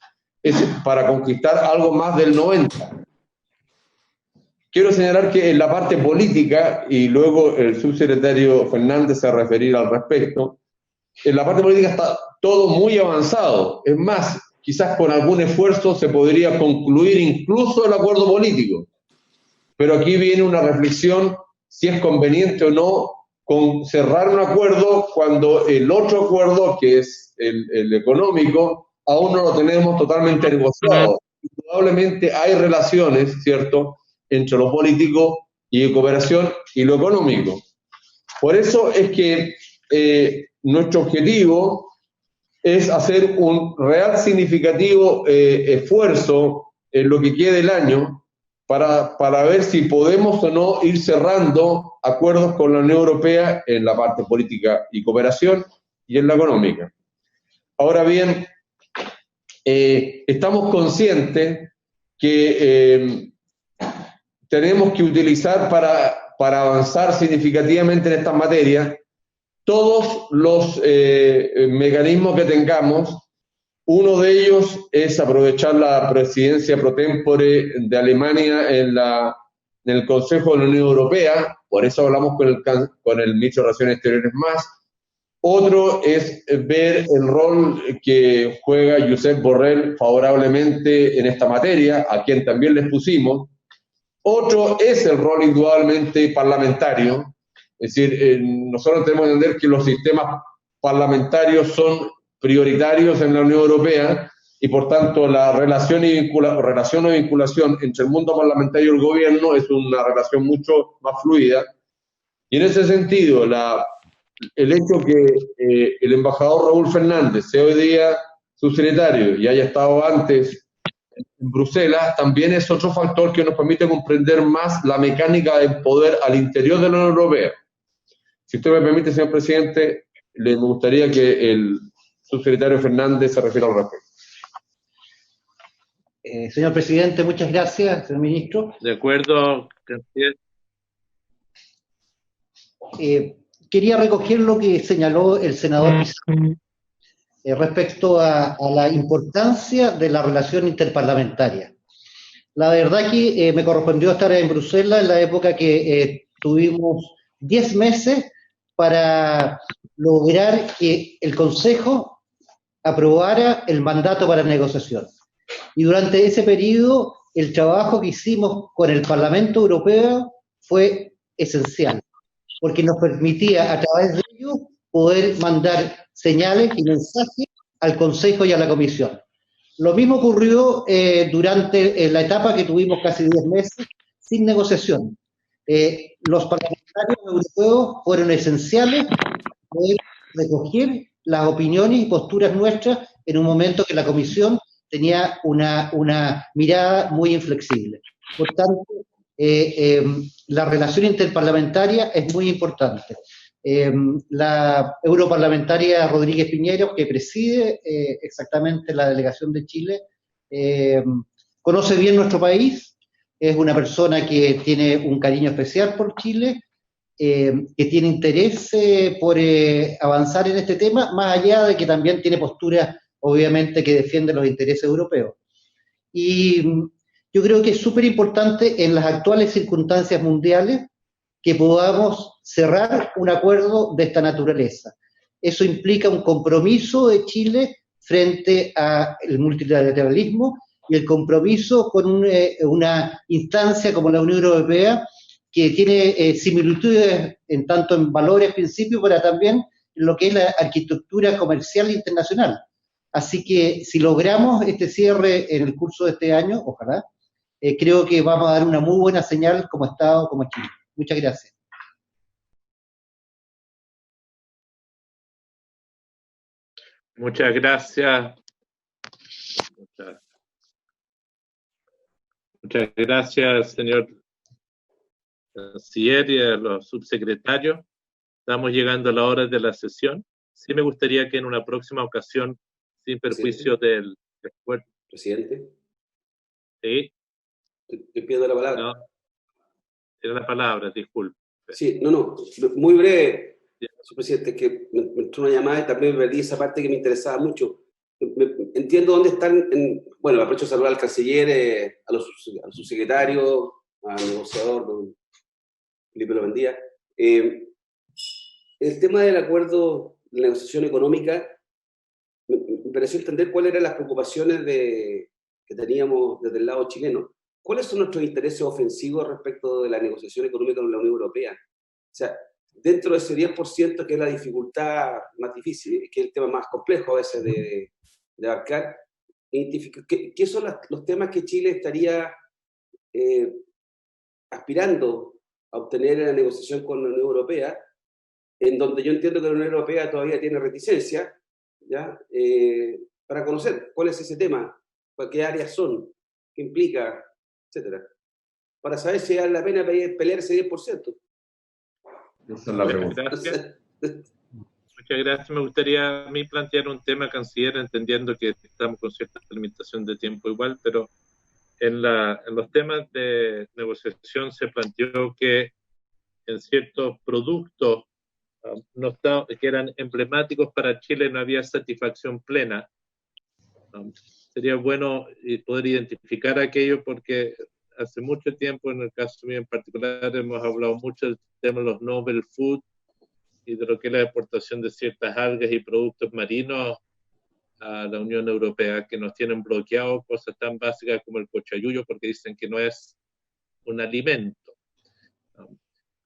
para conquistar algo más del 90%. Quiero señalar que en la parte política, y luego el subsecretario Fernández se referirá al respecto, en la parte política está todo muy avanzado. Es más, quizás con algún esfuerzo se podría concluir incluso el acuerdo político. Pero aquí viene una reflexión si es conveniente o no con cerrar un acuerdo cuando el otro acuerdo, que es el económico, aún no lo tenemos totalmente negociado. Indudablemente hay relaciones, ¿cierto?, entre lo político y de cooperación y lo económico. Por eso es que nuestro objetivo es hacer un real significativo esfuerzo en lo que quede del año para ver si podemos o no ir cerrando acuerdos con la Unión Europea en la parte política y cooperación y en la económica. Ahora bien, estamos conscientes que tenemos que utilizar para avanzar significativamente en estas materias todos los mecanismos que tengamos. Uno de ellos es aprovechar la presidencia pro tempore de Alemania en el Consejo de la Unión Europea, por eso hablamos con el ministro de Relaciones Exteriores más. Otro es ver el rol que juega Josep Borrell favorablemente en esta materia, a quien también les pusimos. Otro es el rol indudablemente parlamentario, Es decir, nosotros tenemos que entender que los sistemas parlamentarios son prioritarios en la Unión Europea y por tanto la relación o vinculación entre el mundo parlamentario y el gobierno es una relación mucho más fluida. Y en ese sentido, el hecho que el embajador Raúl Fernández sea hoy día subsecretario y haya estado antes en Bruselas, también es otro factor que nos permite comprender más la mecánica del poder al interior de la Unión Europea. Si usted me permite, señor presidente, me gustaría que el subsecretario Fernández se refiera al respecto. Señor presidente, muchas gracias, señor ministro. De acuerdo, canciller. Quería recoger lo que señaló el senador Pizarro respecto a la importancia de la relación interparlamentaria. La verdad que me correspondió estar en Bruselas en la época que tuvimos 10 meses para lograr que el Consejo aprobara el mandato para la negociación. Y durante ese periodo, el trabajo que hicimos con el Parlamento Europeo fue esencial, porque nos permitía a través de ello poder mandar señales y mensajes al Consejo y a la Comisión. Lo mismo ocurrió durante la etapa que tuvimos casi 10 meses sin negociación. Los parlamentarios europeos fueron esenciales para poder recoger las opiniones y posturas nuestras en un momento que la Comisión tenía una mirada muy inflexible. Por tanto, la relación interparlamentaria es muy importante. La europarlamentaria Rodríguez Piñeros, que preside exactamente la delegación de Chile, conoce bien nuestro país, es una persona que tiene un cariño especial por Chile, que tiene interés por avanzar en este tema, más allá de que también tiene posturas, obviamente, que defienden los intereses europeos. Y yo creo que es súper importante en las actuales circunstancias mundiales que podamos cerrar un acuerdo de esta naturaleza. Eso implica un compromiso de Chile frente al multilateralismo y el compromiso con una instancia como la Unión Europea que tiene similitudes en tanto en valores, principios, pero también en lo que es la arquitectura comercial internacional. Así que si logramos este cierre en el curso de este año, ojalá, creo que vamos a dar una muy buena señal como Estado, como Chile. Muchas gracias. Muchas gracias. Muchas gracias, señor canciller y a los subsecretarios. Estamos llegando a la hora de la sesión. Sí me gustaría que en una próxima ocasión, sin perjuicio del esfuerzo. Presidente. Sí. Te pido la palabra. No, tiene la palabra, disculpe. Sí, no, muy breve, señor presidente, que me entró una llamada y también me perdí esa parte que me interesaba mucho. Entiendo dónde están, bueno, aprovecho a saludar al canciller, a los subsecretarios, al negociador, don Felipe Lobendía. El tema del acuerdo de negociación económica, me pareció entender cuáles eran las preocupaciones que teníamos desde el lado chileno. ¿Cuáles son nuestros intereses ofensivos respecto de la negociación económica con la Unión Europea? O sea, dentro de ese 10% que es la dificultad más difícil, que es el tema más complejo a veces de abarcar, ¿qué son los temas que Chile estaría aspirando a obtener en la negociación con la Unión Europea, en donde yo entiendo que la Unión Europea todavía tiene reticencia, ¿ya? Para conocer cuál es ese tema, qué áreas son, qué implica, etcétera, para saber si vale la pena pelear ese 10%. Esa es la pregunta. Gracias. Muchas gracias. Me gustaría a mí plantear un tema, canciller, entendiendo que estamos con cierta limitación de tiempo igual, pero en los temas de negociación se planteó que en ciertos productos que eran emblemáticos para Chile no había satisfacción plena. Sería bueno poder identificar aquello porque hace mucho tiempo, en el caso mío en particular, hemos hablado mucho del tema de los novel food y de lo que es la exportación de ciertas algas y productos marinos a la Unión Europea, que nos tienen bloqueados cosas tan básicas como el cochayuyo porque dicen que no es un alimento.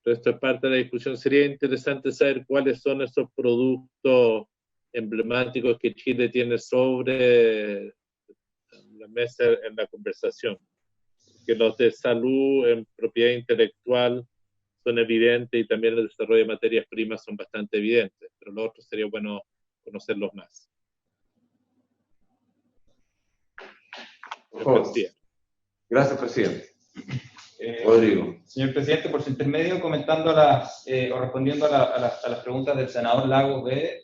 pero esto es parte de la discusión. Sería interesante saber cuáles son esos productos emblemáticos que Chile tiene sobre la mesa en la conversación. Que los de salud en propiedad intelectual son evidentes y también el desarrollo de materias primas son bastante evidentes, pero lo otro sería bueno conocerlos más. Gracias, presidente. Rodrigo. Señor presidente, por su intermedio, comentando o respondiendo a las preguntas del senador Lagos B.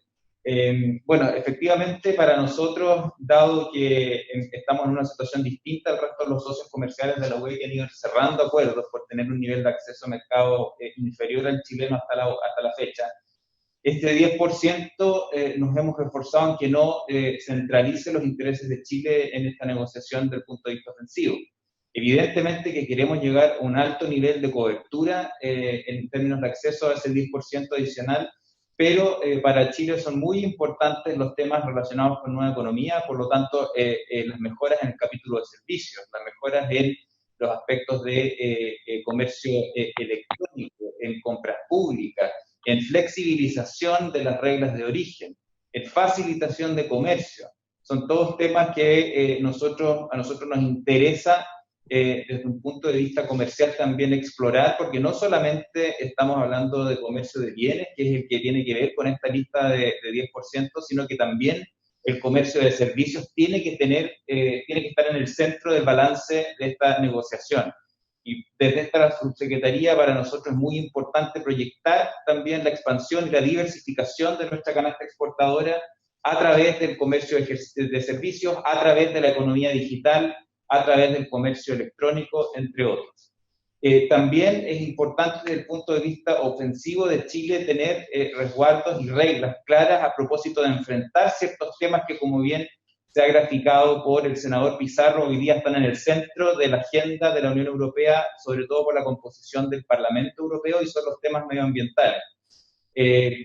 Bueno, efectivamente para nosotros, dado que estamos en una situación distinta al resto de los socios comerciales de la UE que han ido cerrando acuerdos por tener un nivel de acceso a mercado inferior al chileno hasta la fecha, este 10% nos hemos esforzado en que no centralice los intereses de Chile en esta negociación desde el punto de vista ofensivo. Evidentemente que queremos llegar a un alto nivel de cobertura en términos de acceso a ese 10% adicional, pero para Chile son muy importantes los temas relacionados con nueva economía, por lo tanto, las mejoras en el capítulo de servicios, las mejoras en los aspectos de comercio electrónico, en compras públicas, en flexibilización de las reglas de origen, en facilitación de comercio. Son todos temas que a nosotros nos interesa desde un punto de vista comercial también explorar, porque no solamente estamos hablando de comercio de bienes, que es el que tiene que ver con esta lista de 10%, sino que también el comercio de servicios tiene que estar en el centro del balance de esta negociación. Y desde esta subsecretaría para nosotros es muy importante proyectar también la expansión y la diversificación de nuestra canasta exportadora a través del comercio de servicios, a través de la economía digital, a través del comercio electrónico, entre otros. También es importante desde el punto de vista ofensivo de Chile tener resguardos y reglas claras a propósito de enfrentar ciertos temas que, como bien se ha graficado por el senador Pizarro, hoy día están en el centro de la agenda de la Unión Europea, sobre todo por la composición del Parlamento Europeo, y son los temas medioambientales.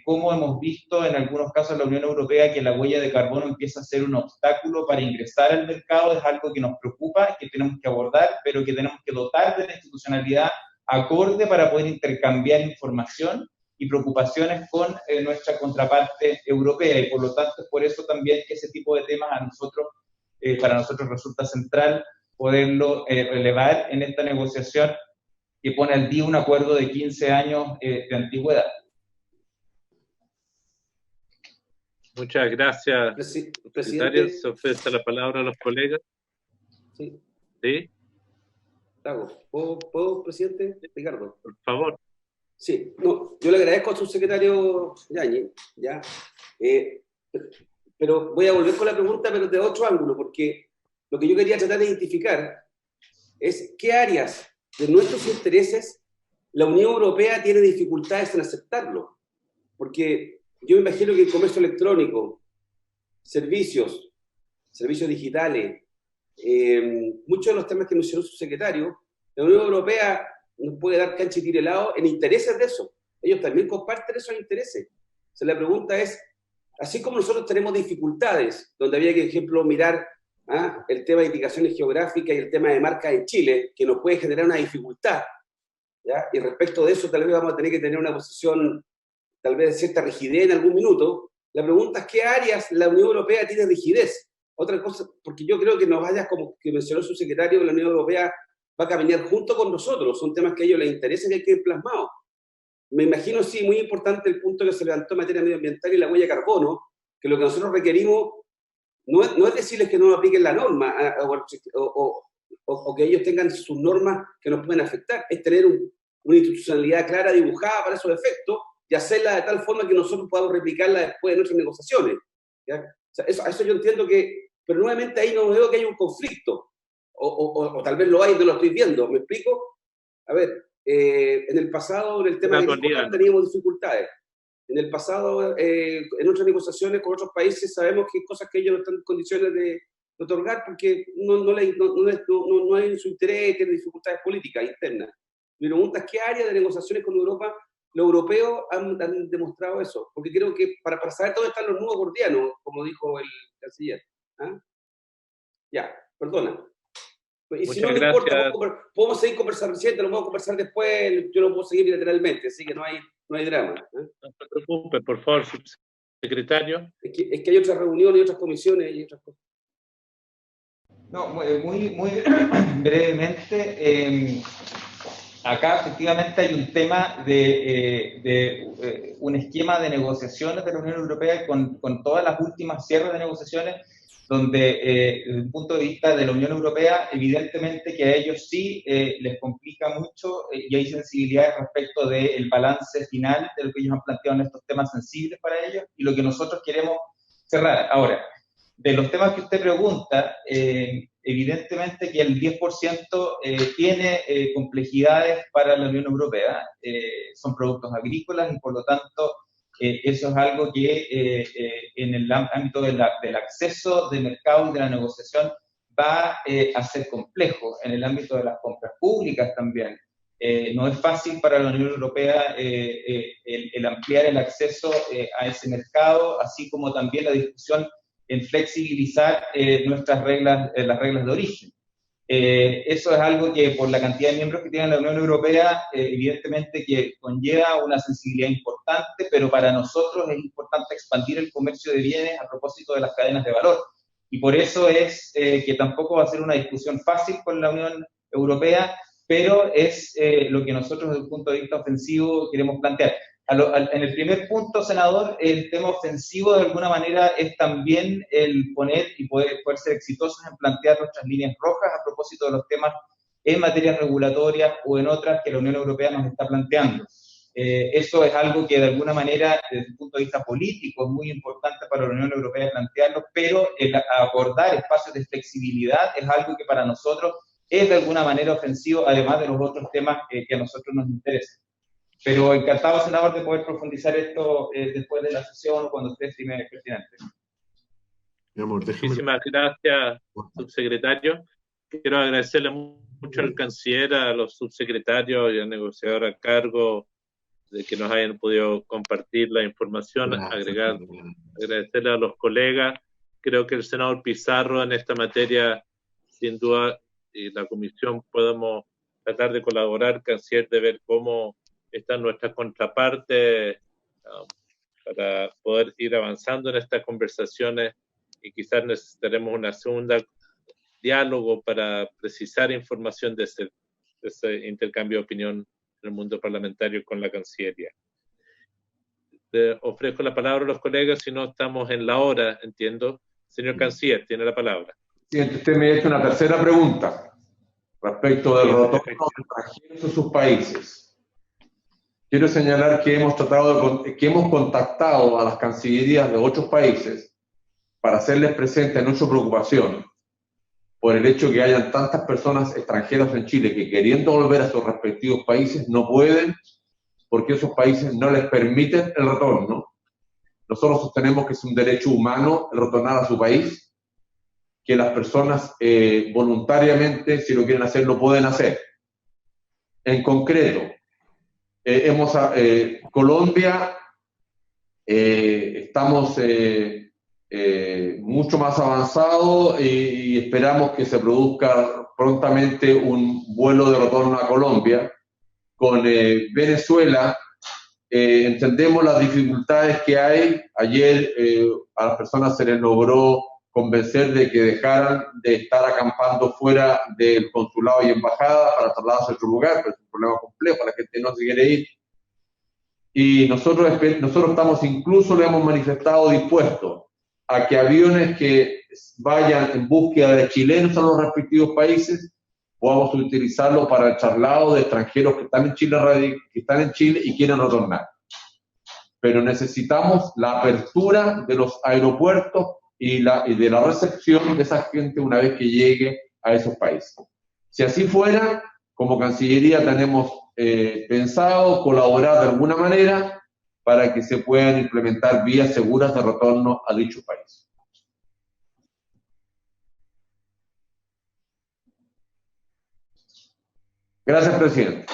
Como hemos visto en algunos casos en la Unión Europea que la huella de carbono empieza a ser un obstáculo para ingresar al mercado, es algo que nos preocupa, que tenemos que abordar, pero que tenemos que dotar de la institucionalidad acorde para poder intercambiar información y preocupaciones con nuestra contraparte europea, y por lo tanto es por eso también que ese tipo de temas para nosotros resulta central poderlo relevar en esta negociación que pone al día un acuerdo de 15 años de antigüedad. Muchas gracias, secretario. Se ofrece la palabra a los colegas. Sí. ¿Sí? ¿Puedo, presidente? Ricardo. Por favor. Sí, no, yo le agradezco al subsecretario Yáñez, ¿ya? Pero voy a volver con la pregunta, pero de otro ángulo, porque lo que yo quería tratar de identificar es qué áreas de nuestros intereses la Unión Europea tiene dificultades en aceptarlo. Porque yo me imagino que el comercio electrónico, servicios digitales, muchos de los temas que mencionó su secretario, la Unión Europea nos puede dar cancha y tire helado en intereses de eso. Ellos también comparten esos intereses. O sea, la pregunta es, así como nosotros tenemos dificultades, donde había que, por ejemplo, mirar el tema de indicaciones geográficas y el tema de marcas en Chile, que nos puede generar una dificultad, ¿ya? Y respecto de eso tal vez vamos a tener que tener una posición tal vez de cierta rigidez en algún minuto. La pregunta es, ¿qué áreas la Unión Europea tiene rigidez? Otra cosa, porque yo creo que no vayas, como que mencionó su secretario, que la Unión Europea va a caminar junto con nosotros, son temas que a ellos les interesan y hay que ir plasmados. Me imagino, sí, muy importante el punto que se levantó en materia medioambiental y la huella de carbono, que lo que nosotros requerimos no es decirles que no apliquen la norma o que ellos tengan sus normas que nos pueden afectar, es tener una institucionalidad clara dibujada para esos efectos y hacerla de tal forma que nosotros podamos replicarla después de nuestras negociaciones, ¿ya? O sea, eso yo entiendo que, pero nuevamente ahí no veo que haya un conflicto, o tal vez lo hay y no lo estoy viendo, ¿me explico? A ver, en el pasado, en el tema de agricultura teníamos dificultades. En el pasado, en otras negociaciones con otros países, sabemos que hay cosas que ellos no están en condiciones de otorgar porque no hay en su interés, tienen dificultades políticas internas. Mi pregunta es, ¿qué área de negociaciones con Europa los europeos han demostrado eso? Porque creo que para saber dónde están los nudos gordianos, como dijo el canciller. Ya, perdona. Y si no me importa, podemos seguir conversando, presidente, lo podemos conversar después, yo lo puedo seguir bilateralmente, así que no hay drama. No se preocupe, por favor, subsecretario. Es que hay otras reuniones, otras comisiones y otras cosas. No, muy brevemente, acá efectivamente hay un tema de un esquema de negociaciones de la Unión Europea con todas las últimas cierres de negociaciones, donde desde el punto de vista de la Unión Europea, evidentemente que a ellos sí les complica mucho y hay sensibilidades respecto del balance final de lo que ellos han planteado en estos temas sensibles para ellos y lo que nosotros queremos cerrar. Ahora, de los temas que usted pregunta, evidentemente que el 10% tiene complejidades para la Unión Europea, son productos agrícolas y por lo tanto eso es algo que en el ámbito del acceso de mercado y de la negociación va a ser complejo, en el ámbito de las compras públicas también. No es fácil para la Unión Europea el ampliar el acceso a ese mercado, así como también la discusión en flexibilizar nuestras reglas, las reglas de origen. Eso es algo que por la cantidad de miembros que tiene la Unión Europea, evidentemente que conlleva una sensibilidad importante, pero para nosotros es importante expandir el comercio de bienes a propósito de las cadenas de valor. Y por eso es que tampoco va a ser una discusión fácil con la Unión Europea, pero es lo que nosotros desde el punto de vista ofensivo queremos plantear. En el primer punto, senador, el tema ofensivo de alguna manera es también el poner y poder ser exitosos en plantear nuestras líneas rojas a propósito de los temas en materias regulatorias o en otras que la Unión Europea nos está planteando. Eso es algo que de alguna manera, desde el punto de vista político, es muy importante para la Unión Europea plantearlo, pero el abordar espacios de flexibilidad es algo que para nosotros es de alguna manera ofensivo, además de los otros temas que a nosotros nos interesan. Pero encantado, senador, de poder profundizar esto después de la sesión o cuando usted estime pertinente. Muchísimas gracias, subsecretario. Quiero agradecerle mucho al canciller, a los subsecretarios y al negociador a cargo de que nos hayan podido compartir la información, agradecerle a los colegas. Creo que el senador Pizarro en esta materia, sin duda, y la comisión podemos tratar de colaborar, canciller, de ver cómo están nuestras contrapartes para poder ir avanzando en estas conversaciones y quizás necesitaremos una segunda diálogo para precisar información de ese intercambio de opinión en el mundo parlamentario con la Cancillería. Le ofrezco la palabra a los colegas, si no estamos en la hora, entiendo. Señor Canciller, tiene la palabra. Presidente, usted me ha hecho una tercera pregunta respecto del retorno de extranjeros a sus países. Quiero señalar que hemos contactado a las cancillerías de otros países para hacerles presente nuestra preocupación por el hecho que hayan tantas personas extranjeras en Chile que queriendo volver a sus respectivos países no pueden porque esos países no les permiten el retorno. Nosotros sostenemos que es un derecho humano el retornar a su país, que las personas voluntariamente, si lo quieren hacer, lo pueden hacer. En concreto, Colombia, estamos mucho más avanzados y esperamos que se produzca prontamente un vuelo de retorno a Colombia. Con Venezuela, entendemos las dificultades que hay. Ayer a las personas se les logró convencer de que dejaran de estar acampando fuera del consulado y embajada para trasladarse a otro lugar, pero es un problema complejo, la gente no se quiere ir. Y nosotros estamos, incluso le hemos manifestado dispuestos a que aviones que vayan en búsqueda de chilenos a los respectivos países, podamos utilizarlos para el traslado de extranjeros que están en Chile y quieren retornar. Pero necesitamos la apertura de los aeropuertos y de la recepción de esa gente una vez que llegue a esos países. Si así fuera, como Cancillería tenemos pensado colaborar de alguna manera para que se puedan implementar vías seguras de retorno a dicho país. Gracias, presidente.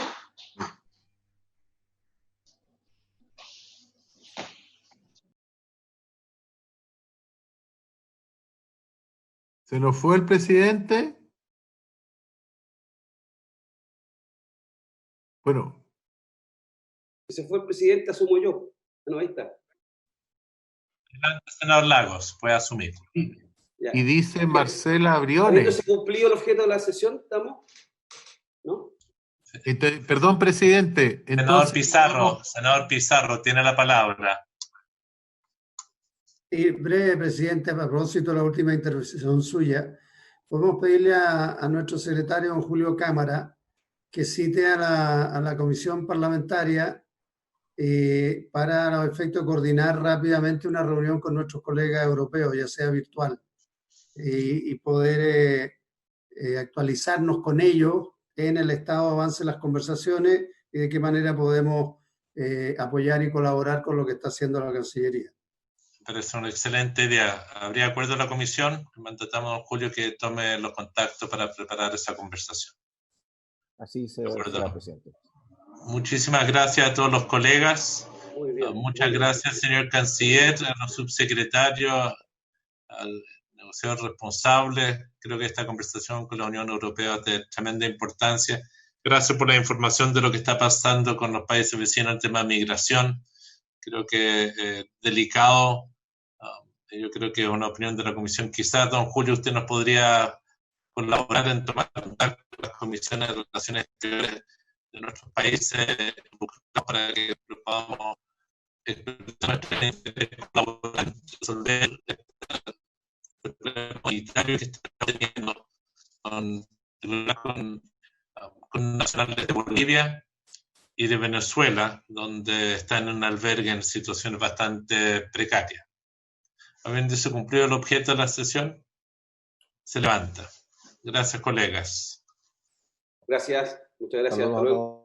¿Se nos fue el presidente? Bueno. Ese fue el presidente, asumo yo. Bueno, ahí está. Senador Lagos, puede asumir. Ya. Y dice Marcela Briones. ¿Habiéndose cumplido el objeto de la sesión, estamos? ¿No? Perdón, presidente. Entonces, Senador Pizarro, tiene la palabra. Y breve, presidente, a propósito de la última intervención suya, podemos pedirle a nuestro secretario, don Julio Cámara, que cite a la comisión parlamentaria para los efectos de coordinar rápidamente una reunión con nuestros colegas europeos, ya sea virtual, y poder actualizarnos con ellos en el estado de avance de las conversaciones y de qué manera podemos apoyar y colaborar con lo que está haciendo la Cancillería. Parece una excelente idea. ¿Habría acuerdo de la comisión? Mandatamos a don Julio que tome los contactos para preparar esa conversación. Así será, presidente. Muchísimas gracias a todos los colegas. Muy bien. Muchas gracias, señor canciller, a los subsecretarios, al negociador responsable. Creo que esta conversación con la Unión Europea es de tremenda importancia. Gracias por la información de lo que está pasando con los países vecinos en tema de migración. Creo que delicado. Yo creo que es una opinión de la comisión. Quizás, don Julio, usted nos podría colaborar en tomar contacto con las comisiones de relaciones exteriores de nuestros países para que podamos colaborar en resolver el problema humanitario que estamos teniendo con nacionales de Bolivia y de Venezuela, donde están en un albergue en situaciones bastante precarias. Habiéndose cumplido el objeto de la sesión, se levanta. Gracias, colegas. Gracias, muchas gracias. Hasta luego.